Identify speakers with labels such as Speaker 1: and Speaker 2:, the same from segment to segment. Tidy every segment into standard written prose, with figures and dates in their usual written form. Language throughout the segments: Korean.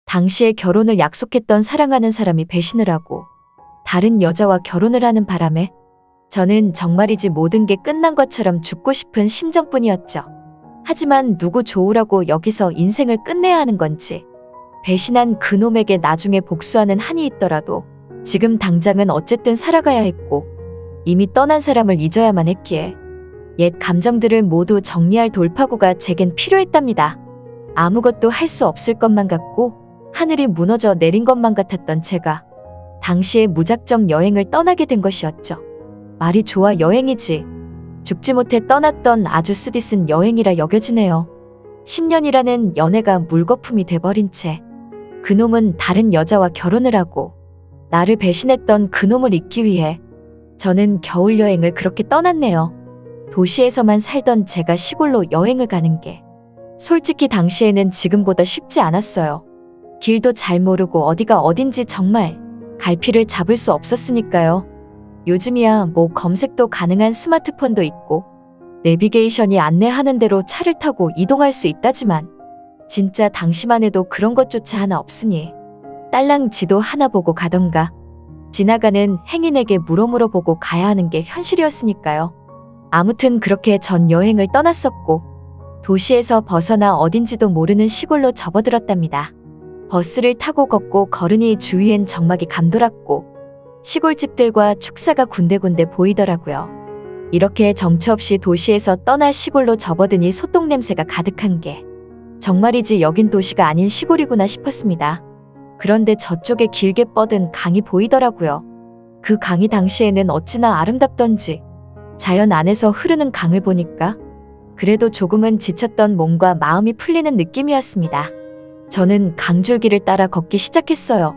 Speaker 1: 당시에 결혼을 약속했던 사랑하는 사람이 배신을 하고 다른 여자와 결혼을 하는 바람에 저는 정말이지 모든 게 끝난 것처럼 죽고 싶은 심정뿐이었죠. 하지만 누구 좋으라고 여기서 인생을 끝내야 하는 건지, 배신한 그놈에게 나중에 복수하는 한이 있더라도 지금 당장은 어쨌든 살아가야 했고 이미 떠난 사람을 잊어야만 했기에 옛 감정들을 모두 정리할 돌파구가 제겐 필요했답니다. 아무것도 할 수 없을 것만 같고 하늘이 무너져 내린 것만 같았던 제가 당시에 무작정 여행을 떠나게 된 것이었죠. 말이 좋아 여행이지 죽지 못해 떠났던 아주 쓰디쓴 여행이라 여겨지네요. 10년이라는 연애가 물거품이 돼버린 채 그놈은 다른 여자와 결혼을 하고 나를 배신했던 그놈을 잊기 위해 저는 겨울 여행을 그렇게 떠났네요. 도시에서만 살던 제가 시골로 여행을 가는 게 솔직히 당시에는 지금보다 쉽지 않았어요. 길도 잘 모르고 어디가 어딘지 정말 갈피를 잡을 수 없었으니까요. 요즘이야 뭐 검색도 가능한 스마트폰도 있고 내비게이션이 안내하는 대로 차를 타고 이동할 수 있다지만 진짜 당시만 해도 그런 것조차 하나 없으니 딸랑 지도 하나 보고 가던가 지나가는 행인에게 물어보고 가야 하는 게 현실이었으니까요. 아무튼 그렇게 전 여행을 떠났었고 도시에서 벗어나 어딘지도 모르는 시골로 접어들었답니다. 버스를 타고 걷고 걸으니 주위엔 정막이 감돌았고 시골집들과 축사가 군데군데 보이더라고요. 이렇게 정처 없이 도시에서 떠나 시골로 접어드니 소똥 냄새가 가득한 게 정말이지 여긴 도시가 아닌 시골이구나 싶었습니다. 그런데 저쪽에 길게 뻗은 강이 보이더라고요. 그 강이 당시에는 어찌나 아름답던지 자연 안에서 흐르는 강을 보니까 그래도 조금은 지쳤던 몸과 마음이 풀리는 느낌이었습니다. 저는 강줄기를 따라 걷기 시작했어요.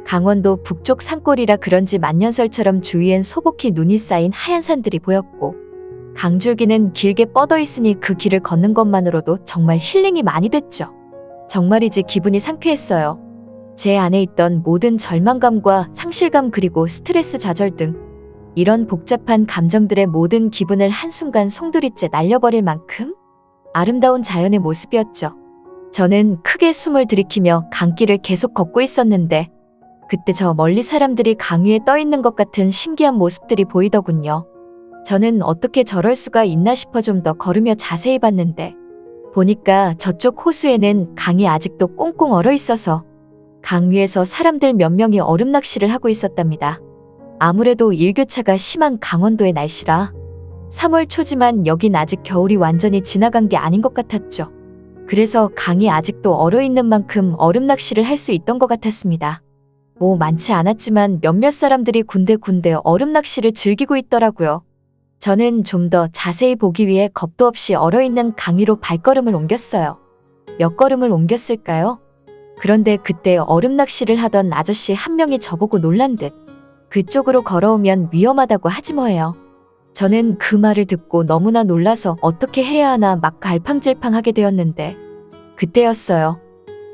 Speaker 1: 강원도 북쪽 산골이라 그런지 만년설처럼 주위엔 소복히 눈이 쌓인 하얀 산들이 보였고 강줄기는 길게 뻗어 있으니 그 길을 걷는 것만으로도 정말 힐링이 많이 됐죠. 정말이지 기분이 상쾌했어요. 제 안에 있던 모든 절망감과 상실감 그리고 스트레스 좌절 등 이런 복잡한 감정들의 모든 기분을 한순간 송두리째 날려버릴 만큼 아름다운 자연의 모습이었죠. 저는 크게 숨을 들이키며 강길을 계속 걷고 있었는데 그때 저 멀리 사람들이 강 위에 떠 있는 것 같은 신기한 모습들이 보이더군요. 저는 어떻게 저럴 수가 있나 싶어 좀 더 걸으며 자세히 봤는데 보니까 저쪽 호수에는 강이 아직도 꽁꽁 얼어 있어서 강 위에서 사람들 몇 명이 얼음 낚시를 하고 있었답니다. 아무래도 일교차가 심한 강원도의 날씨라 3월 초지만 여긴 아직 겨울이 완전히 지나간 게 아닌 것 같았죠. 그래서 강이 아직도 얼어 있는 만큼 얼음 낚시를 할 수 있던 것 같았습니다. 뭐 많지 않았지만 몇몇 사람들이 군데군데 얼음 낚시를 즐기고 있더라고요. 저는 좀 더 자세히 보기 위해 겁도 없이 얼어 있는 강 위로 발걸음을 옮겼어요. 몇 걸음을 옮겼을까요? 그런데 그때 얼음 낚시를 하던 아저씨 한 명이 저보고 놀란 듯 그쪽으로 걸어오면 위험하다고 하지 뭐예요. 저는 그 말을 듣고 너무나 놀라서 어떻게 해야 하나 막 갈팡질팡하게 되었는데 그때였어요.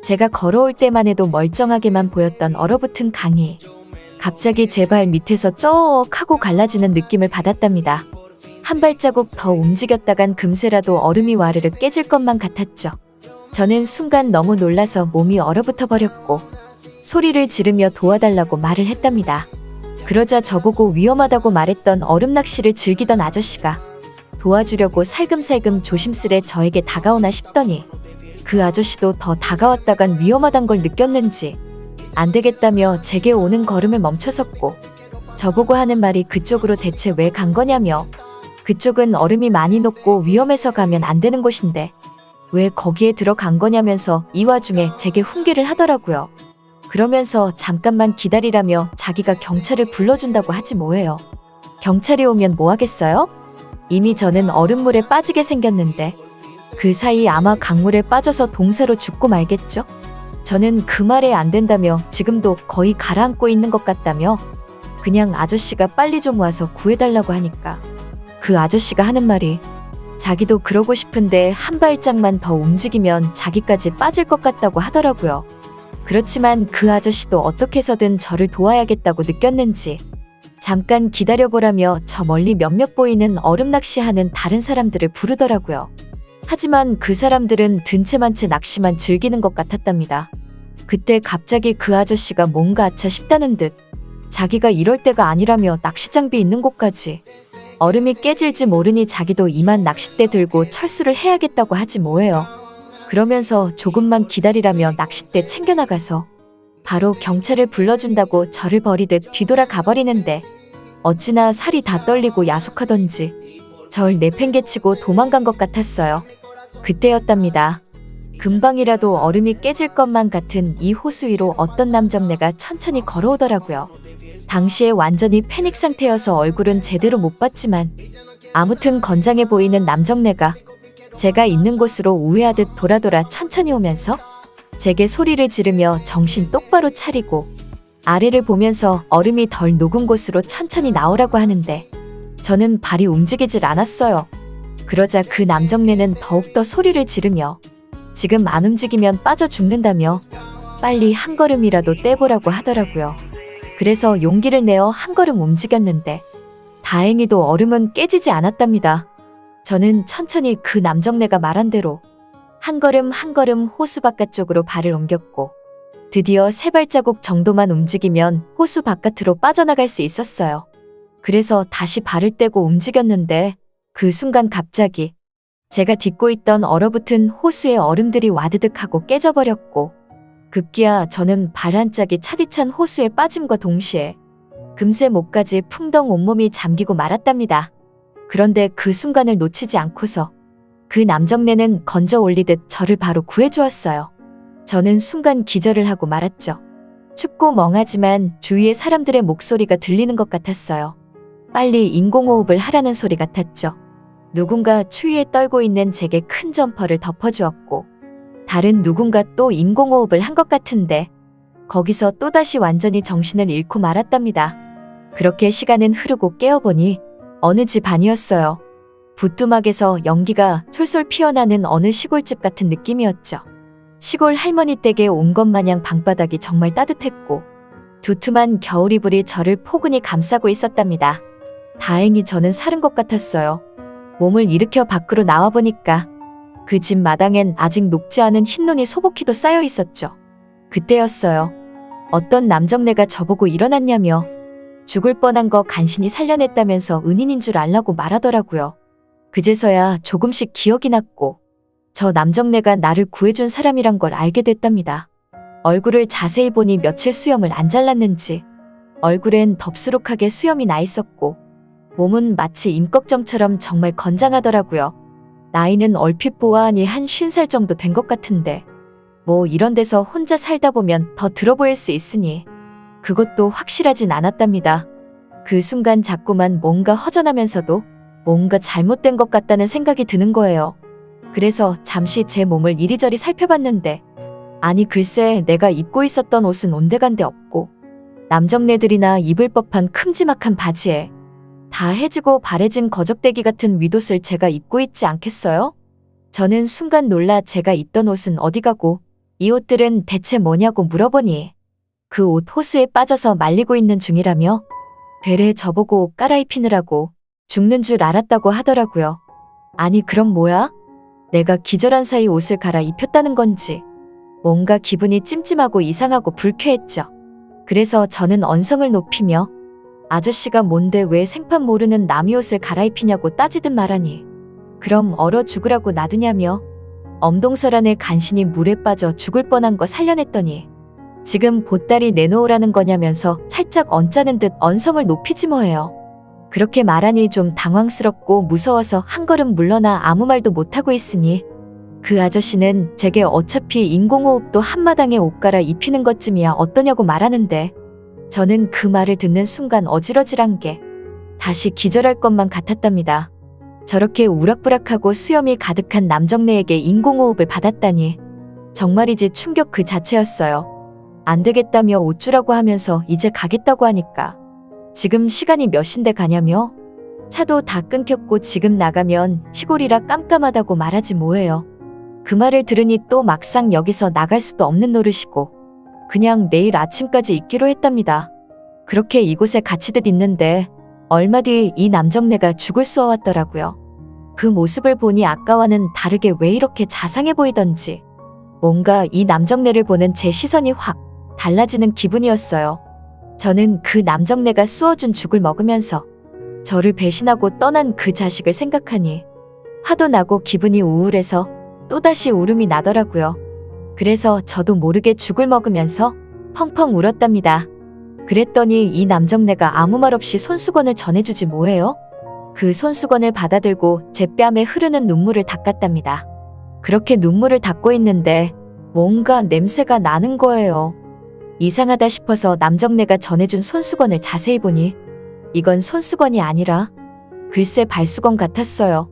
Speaker 1: 제가 걸어올 때만 해도 멀쩡하게만 보였던 얼어붙은 강이 갑자기 제 발 밑에서 쩍 하고 갈라지는 느낌을 받았답니다. 한 발자국 더 움직였다간 금세라도 얼음이 와르르 깨질 것만 같았죠. 저는 순간 너무 놀라서 몸이 얼어붙어 버렸고 소리를 지르며 도와달라고 말을 했답니다. 그러자 저보고 위험하다고 말했던 얼음 낚시를 즐기던 아저씨가 도와주려고 살금살금 조심스레 저에게 다가오나 싶더니 그 아저씨도 더 다가왔다간 위험하단 걸 느꼈는지 안 되겠다며 제게 오는 걸음을 멈춰섰고 저보고 하는 말이 그쪽으로 대체 왜 간 거냐며 그쪽은 얼음이 많이 녹고 위험해서 가면 안 되는 곳인데 왜 거기에 들어간 거냐면서 이 와중에 제게 훈계를 하더라고요. 그러면서 잠깐만 기다리라며 자기가 경찰을 불러준다고 하지 뭐예요. 경찰이 오면 뭐 하겠어요? 이미 저는 얼음물에 빠지게 생겼는데 그 사이 아마 강물에 빠져서 동사로 죽고 말겠죠? 저는 그 말에 안 된다며 지금도 거의 가라앉고 있는 것 같다며 그냥 아저씨가 빨리 좀 와서 구해달라고 하니까 그 아저씨가 하는 말이 자기도 그러고 싶은데 한 발짝만 더 움직이면 자기까지 빠질 것 같다고 하더라고요. 그렇지만 그 아저씨도 어떻게 해서든 저를 도와야겠다고 느꼈는지 잠깐 기다려보라며 저 멀리 몇몇 보이는 얼음 낚시하는 다른 사람들을 부르더라고요. 하지만 그 사람들은 든채만채 낚시만 즐기는 것 같았답니다. 그때 갑자기 그 아저씨가 뭔가 아차 싶다는 듯 자기가 이럴 때가 아니라며 낚시 장비 있는 곳까지 얼음이 깨질지 모르니 자기도 이만 낚싯대 들고 철수를 해야겠다고 하지 뭐예요. 그러면서 조금만 기다리라며 낚싯대 챙겨나가서 바로 경찰을 불러준다고 저를 버리듯 뒤돌아 가버리는데 어찌나 살이 다 떨리고 야속하던지 절 내팽개치고 도망간 것 같았어요. 그때였답니다. 금방이라도 얼음이 깨질 것만 같은 이 호수 위로 어떤 남정네가 천천히 걸어오더라고요. 당시에 완전히 패닉 상태여서 얼굴은 제대로 못 봤지만 아무튼 건장해 보이는 남정네가 제가 있는 곳으로 우회하듯 돌아 천천히 오면서 제게 소리를 지르며 정신 똑바로 차리고 아래를 보면서 얼음이 덜 녹은 곳으로 천천히 나오라고 하는데 저는 발이 움직이질 않았어요. 그러자 그 남정네는 더욱더 소리를 지르며 지금 안 움직이면 빠져 죽는다며 빨리 한 걸음이라도 떼보라고 하더라고요. 그래서 용기를 내어 한 걸음 움직였는데 다행히도 얼음은 깨지지 않았답니다. 저는 천천히 그 남정네가 말한 대로 한 걸음 한 걸음 호수 바깥쪽으로 발을 옮겼고 드디어 3발자국 정도만 움직이면 호수 바깥으로 빠져나갈 수 있었어요. 그래서 다시 발을 떼고 움직였는데 그 순간 갑자기 제가 딛고 있던 얼어붙은 호수의 얼음들이 와드득하고 깨져버렸고 급기야 저는 발 한 짝이 차디찬 호수에 빠짐과 동시에 금세 목까지 풍덩 온몸이 잠기고 말았답니다. 그런데 그 순간을 놓치지 않고서 그 남정네는 건져 올리듯 저를 바로 구해주었어요. 저는 순간 기절을 하고 말았죠. 춥고 멍하지만 주위의 사람들의 목소리가 들리는 것 같았어요. 빨리 인공호흡을 하라는 소리 같았죠. 누군가 추위에 떨고 있는 제게 큰 점퍼를 덮어주었고 다른 누군가 또 인공호흡을 한 것 같은데 거기서 또다시 완전히 정신을 잃고 말았답니다. 그렇게 시간은 흐르고 깨어보니 어느 집 안이었어요. 부뚜막에서 연기가 솔솔 피어나는 어느 시골집 같은 느낌이었죠. 시골 할머니 댁에 온 것 마냥 방바닥이 정말 따뜻했고 두툼한 겨울이불이 저를 포근히 감싸고 있었답니다. 다행히 저는 살은 것 같았어요. 몸을 일으켜 밖으로 나와보니까 그 집 마당엔 아직 녹지 않은 흰눈이 소복히도 쌓여 있었죠. 그때였어요. 어떤 남정네가 저보고 일어났냐며 죽을 뻔한 거 간신히 살려냈다면서 은인인 줄 알라고 말하더라고요. 그제서야 조금씩 기억이 났고 저 남정네가 나를 구해준 사람이란 걸 알게 됐답니다. 얼굴을 자세히 보니 며칠 수염을 안 잘랐는지 얼굴엔 덥수룩하게 수염이 나 있었고 몸은 마치 임꺽정처럼 정말 건장하더라고요. 나이는 얼핏 보아하니 한 50살 정도 된 것 같은데 뭐 이런 데서 혼자 살다 보면 더 들어 보일 수 있으니 그것도 확실하진 않았답니다. 그 순간 자꾸만 뭔가 허전하면서도 뭔가 잘못된 것 같다는 생각이 드는 거예요. 그래서 잠시 제 몸을 이리저리 살펴봤는데 아니 글쎄 내가 입고 있었던 옷은 온데간데 없고 남정네들이나 입을 법한 큼지막한 바지에 다 해지고 바래진 거적대기 같은 윗옷을 제가 입고 있지 않겠어요? 저는 순간 놀라 제가 입던 옷은 어디 가고 이 옷들은 대체 뭐냐고 물어보니 그 옷 호수에 빠져서 말리고 있는 중이라며 되레 저보고 옷 갈아입히느라고 죽는 줄 알았다고 하더라고요. 아니 그럼 뭐야? 내가 기절한 사이 옷을 갈아입혔다는 건지 뭔가 기분이 찜찜하고 이상하고 불쾌했죠. 그래서 저는 언성을 높이며 아저씨가 뭔데 왜 생판 모르는 남의 옷을 갈아입히냐고 따지듯 말하니 그럼 얼어 죽으라고 놔두냐며 엄동설 안에 간신히 물에 빠져 죽을 뻔한 거 살려냈더니 지금 보따리 내놓으라는 거냐면서 살짝 언짢은 듯 언성을 높이지 뭐예요. 그렇게 말하니 좀 당황스럽고 무서워서 한 걸음 물러나 아무 말도 못하고 있으니 그 아저씨는 제게 어차피 인공호흡도 한마당에 옷 갈아입히는 것쯤이야 어떠냐고 말하는데 저는 그 말을 듣는 순간 어지러질한 게 다시 기절할 것만 같았답니다. 저렇게 우락부락하고 수염이 가득한 남정네에게 인공호흡을 받았다니 정말이지 충격 그 자체였어요. 안 되겠다며 옷 주라고 하면서 이제 가겠다고 하니까 지금 시간이 몇 시인데 가냐며 차도 다 끊겼고 지금 나가면 시골이라 깜깜하다고 말하지 뭐예요. 그 말을 들으니 또 막상 여기서 나갈 수도 없는 노릇이고 그냥 내일 아침까지 있기로 했답니다. 그렇게 이곳에 갇히듯 있는데 얼마 뒤 이 남정네가 죽을 쏘아왔더라고요. 그 모습을 보니 아까와는 다르게 왜 이렇게 자상해 보이던지 뭔가 이 남정네를 보는 제 시선이 확 달라지는 기분이었어요. 저는 그 남정네가 쑤어준 죽을 먹으면서 저를 배신하고 떠난 그 자식을 생각하니 화도 나고 기분이 우울해서 또다시 울음이 나더라고요. 그래서 저도 모르게 죽을 먹으면서 펑펑 울었답니다. 그랬더니 이 남정네가 아무 말 없이 손수건을 전해주지 뭐예요? 그 손수건을 받아들고 제 뺨에 흐르는 눈물을 닦았답니다. 그렇게 눈물을 닦고 있는데 뭔가 냄새가 나는 거예요. 이상하다 싶어서 남정네가 전해준 손수건을 자세히 보니 이건 손수건이 아니라 글쎄 발수건 같았어요.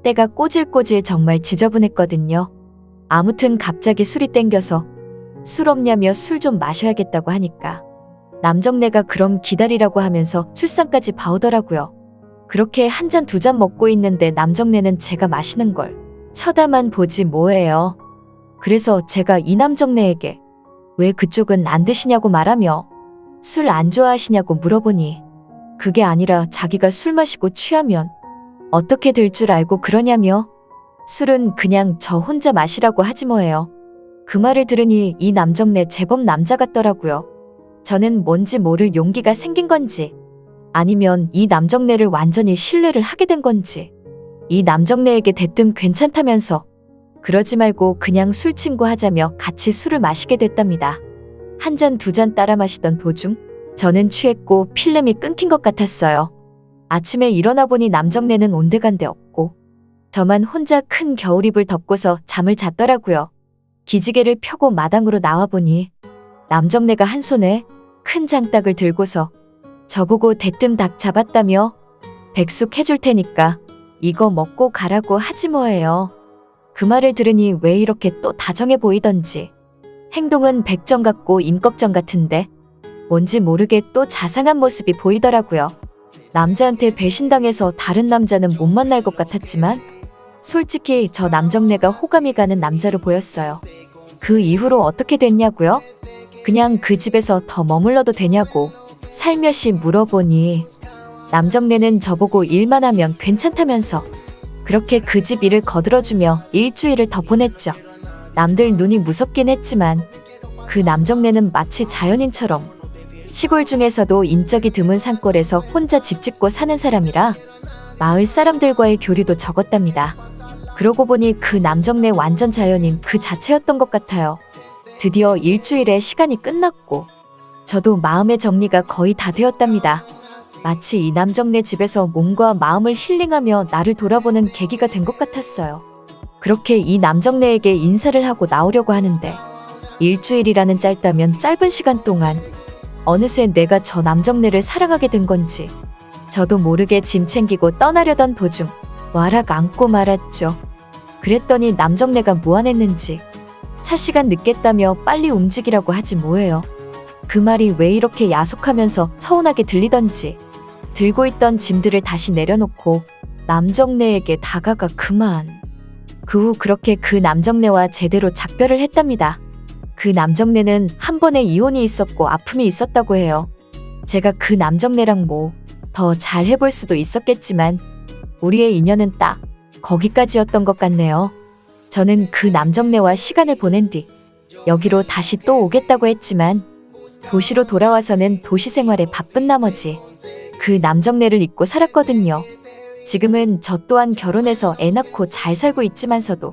Speaker 1: 때가 꼬질꼬질 정말 지저분했거든요. 아무튼 갑자기 술이 땡겨서 술 없냐며 술 좀 마셔야겠다고 하니까 남정네가 그럼 기다리라고 하면서 술상까지 봐오더라고요. 그렇게 한 잔 두 잔 먹고 있는데 남정네는 제가 마시는 걸 쳐다만 보지 뭐예요. 그래서 제가 이 남정네에게 왜 그쪽은 안 드시냐고 말하며 술 안 좋아하시냐고 물어보니 그게 아니라 자기가 술 마시고 취하면 어떻게 될 줄 알고 그러냐며 술은 그냥 저 혼자 마시라고 하지 뭐예요. 그 말을 들으니 이 남정네 제법 남자 같더라고요. 저는 뭔지 모를 용기가 생긴 건지 아니면 이 남정네를 완전히 신뢰를 하게 된 건지 이 남정네에게 대뜸 괜찮다면서 그러지 말고 그냥 술 친구 하자며 같이 술을 마시게 됐답니다. 한 잔 두 잔 따라 마시던 도중 저는 취했고 필름이 끊긴 것 같았어요. 아침에 일어나 보니 남정네는 온데간데 없고 저만 혼자 큰 겨울이불 덮고서 잠을 잤더라고요. 기지개를 펴고 마당으로 나와보니 남정네가 한 손에 큰 장닭을 들고서 저보고 대뜸 닭 잡았다며 백숙 해줄 테니까 이거 먹고 가라고 하지 뭐예요. 그 말을 들으니 왜 이렇게 또 다정해 보이던지 행동은 백정 같고 임꺽정 같은데 뭔지 모르게 또 자상한 모습이 보이더라고요. 남자한테 배신당해서 다른 남자는 못 만날 것 같았지만 솔직히 저 남정네가 호감이 가는 남자로 보였어요. 그 이후로 어떻게 됐냐고요? 그냥 그 집에서 더 머물러도 되냐고 살며시 물어보니 남정네는 저보고 일만 하면 괜찮다면서 그렇게 그 집 일을 거들어주며 일주일을 더 보냈죠. 남들 눈이 무섭긴 했지만 그 남정네는 마치 자연인처럼 시골 중에서도 인적이 드문 산골에서 혼자 집 짓고 사는 사람이라 마을 사람들과의 교류도 적었답니다. 그러고 보니 그 남정네 완전 자연인 그 자체였던 것 같아요. 드디어 일주일의 시간이 끝났고 저도 마음의 정리가 거의 다 되었답니다. 마치 이 남정네 집에서 몸과 마음을 힐링하며 나를 돌아보는 계기가 된 것 같았어요. 그렇게 이 남정네에게 인사를 하고 나오려고 하는데 일주일이라는 짧다면 짧은 시간 동안 어느새 내가 저 남정네를 사랑하게 된 건지 저도 모르게 짐 챙기고 떠나려던 도중 와락 안고 말았죠. 그랬더니 남정네가 무안했는지 차 시간 늦겠다며 빨리 움직이라고 하지 뭐예요. 그 말이 왜 이렇게 야속하면서 서운하게 들리던지 들고 있던 짐들을 다시 내려놓고 남정네에게 다가가 그만. 그 후 그렇게 그 남정네와 제대로 작별을 했답니다. 그 남정네는 한 번의 이혼이 있었고 아픔이 있었다고 해요. 제가 그 남정네랑 뭐 더 잘 해볼 수도 있었겠지만 우리의 인연은 딱 거기까지였던 것 같네요. 저는 그 남정네와 시간을 보낸 뒤 여기로 다시 또 오겠다고 했지만 도시로 돌아와서는 도시 생활에 바쁜 나머지 그 남정네를 잊고 살았거든요. 지금은 저 또한 결혼해서 애 낳고 잘 살고 있지만서도